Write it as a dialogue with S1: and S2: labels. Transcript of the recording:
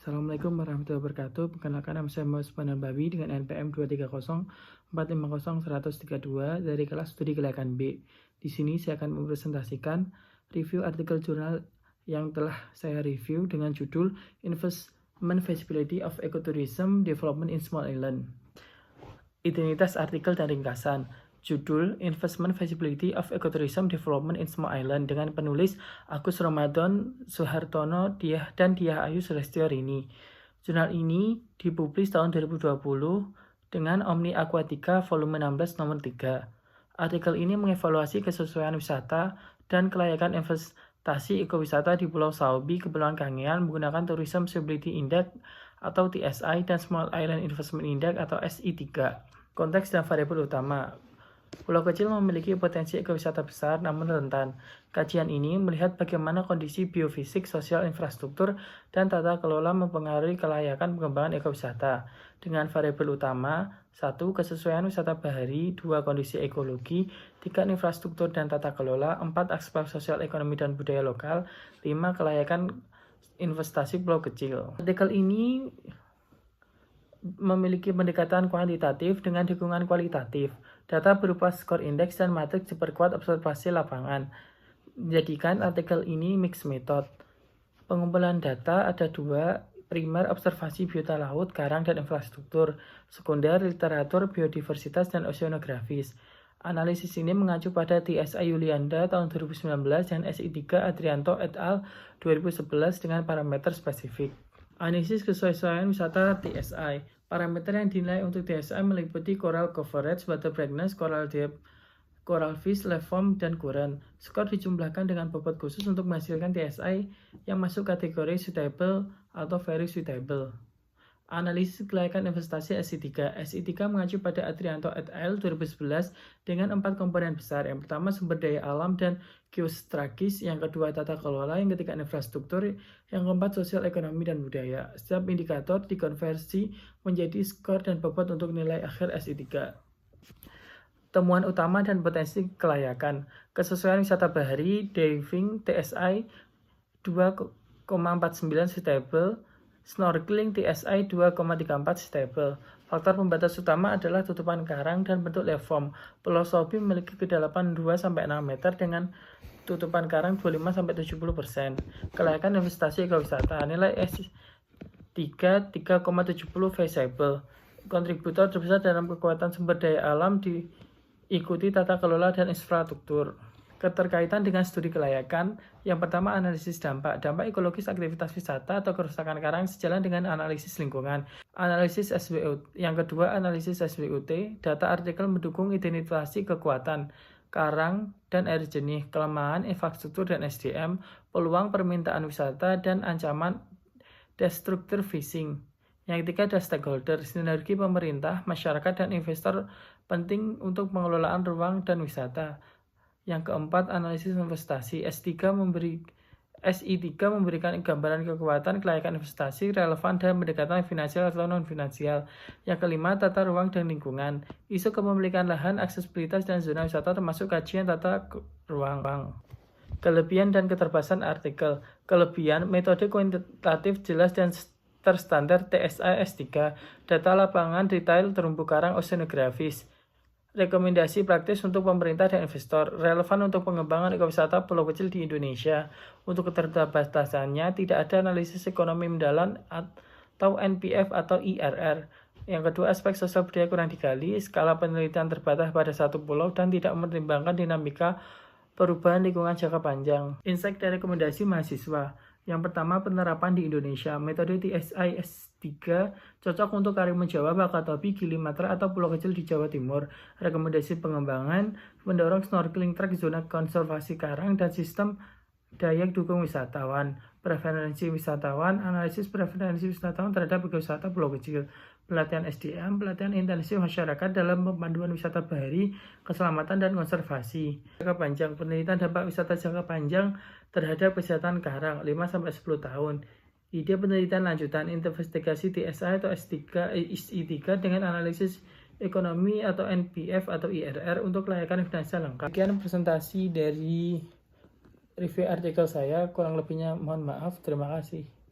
S1: Assalamualaikum warahmatullahi wabarakatuh. Perkenalkan, nama saya Muhammad Subhanan Bawi dengan NPM 230450132 dari kelas studi kelayakan B. Di sini saya akan mempresentasikan review artikel jurnal yang telah saya review dengan judul Investment Feasibility of Ecotourism Development in Small Island. Identitas artikel dan ringkasan. Judul Investment Feasibility of Ecotourism Development in Small Island dengan penulis Agus Ramadan Suhartono dan Diah Ayu Sulestiorini. Jurnal ini dipublis tahun 2020 dengan Omni Aquatica volume 16 nomor 3. Artikel ini mengevaluasi kesesuaian wisata dan kelayakan investasi ekowisata di Pulau Saobi, Kepulauan Kangean menggunakan Tourism Sustainability Index atau TSI dan Small Island Investment Index atau SI3. Konteks dan variabel utama. Pulau kecil memiliki potensi ekowisata besar namun rentan. Kajian ini melihat bagaimana kondisi biofisik, sosial, infrastruktur, dan tata kelola mempengaruhi kelayakan pengembangan ekowisata. Dengan variabel utama, 1. Kesesuaian wisata bahari, 2. Kondisi ekologi, 3. Infrastruktur dan tata kelola, 4. Aspek sosial, ekonomi, dan budaya lokal, 5. Kelayakan investasi pulau kecil. Artikel ini memiliki pendekatan kuantitatif dengan dukungan kualitatif. Data berupa skor indeks dan matriks diperkuat observasi lapangan. Menjadikan artikel ini mixed method. Pengumpulan data ada dua, primer observasi biota laut, karang, dan infrastruktur. Sekunder literatur, biodiversitas, dan oceanografis. Analisis ini mengacu pada TSI Yulianda tahun 2019 dan SI3 Adrianto et al. 2011 dengan parameter spesifik. Analisis kesesuaian wisata TSI. Parameter yang dinilai untuk TSI meliputi coral coverage, water brightness, coral depth, coral fish, life form, dan current. Skor dijumlahkan dengan bobot khusus untuk menghasilkan TSI yang masuk kategori suitable atau very suitable. Analisis kelayakan investasi SI3. SI3 mengacu pada Adrianto et al. 2011 dengan 4 komponen besar. Yang pertama sumber daya alam dan geostrategis, yang kedua tata kelola, yang ketiga infrastruktur, yang keempat sosial, ekonomi, dan budaya. Setiap indikator dikonversi menjadi skor dan bobot untuk nilai akhir SI3. Temuan utama dan potensi kelayakan. Kesesuaian wisata bahari, diving, TSI 2,49 stable, snorkeling TSI 2,34 stable. Faktor pembatas utama adalah tutupan karang dan bentuk life form. Pulau Saobi memiliki kedalaman 2-6 meter dengan tutupan karang 25-70%. Kelayakan investasi ekowisata. Nilai S3 3,70 feasible. Kontributor terbesar dalam kekuatan sumber daya alam diikuti tata kelola dan infrastruktur. Keterkaitan dengan studi kelayakan. Yang pertama, analisis dampak. Dampak ekologis aktivitas wisata atau kerusakan karang sejalan dengan analisis lingkungan. Analisis SWOT. Yang kedua, analisis SWOT. Data artikel mendukung identifikasi kekuatan karang dan air jernih, kelemahan infrastruktur dan SDM, peluang permintaan wisata, dan ancaman destructive fishing. Yang ketiga ada stakeholder, sinergi pemerintah, masyarakat, dan investor penting untuk pengelolaan ruang dan wisata. Yang keempat, analisis investasi. SI3 memberikan gambaran kekuatan kelayakan investasi, relevan, dan pendekatan finansial atau non-finansial. Yang kelima, tata ruang dan lingkungan. Isu kepemilikan lahan, aksesibilitas, dan zona wisata termasuk kajian tata ruang. Kelebihan dan keterbatasan artikel. Kelebihan, metode kuantitatif jelas dan terstandar TSI S3. Data lapangan detail terumbu karang oceanografis. Rekomendasi praktis untuk pemerintah dan investor, relevan untuk pengembangan ekowisata pulau kecil di Indonesia. Untuk keterbatasannya, tidak ada analisis ekonomi mendalam atau NPF atau IRR. Yang kedua, aspek sosial budaya kurang digali, skala penelitian terbatas pada satu pulau, dan tidak mempertimbangkan dinamika perubahan lingkungan jangka panjang. Insight dan rekomendasi mahasiswa. Yang pertama, penerapan di Indonesia. Metode TSI S3 cocok untuk Karimun Jawa, Wakatobi, Gili Matra, atau pulau kecil di Jawa Timur. Rekomendasi pengembangan, mendorong snorkeling track, zona konservasi karang, dan sistem daya dukung wisatawan. Preferensi wisatawan, analisis preferensi wisatawan terhadap ekowisata pulau kecil. Pelatihan SDM, pelatihan intensif masyarakat dalam pemanduan wisata bahari, keselamatan, dan konservasi. Jangka panjang, penelitian dampak wisata jangka panjang terhadap kesehatan karang 5-10 tahun. Ide penelitian lanjutan, investigasi TSI atau SI3 dengan analisis ekonomi atau NPF atau IRR untuk kelayakan finansial lengkap. Sekian presentasi dari review artikel saya, kurang lebihnya mohon maaf. Terima kasih.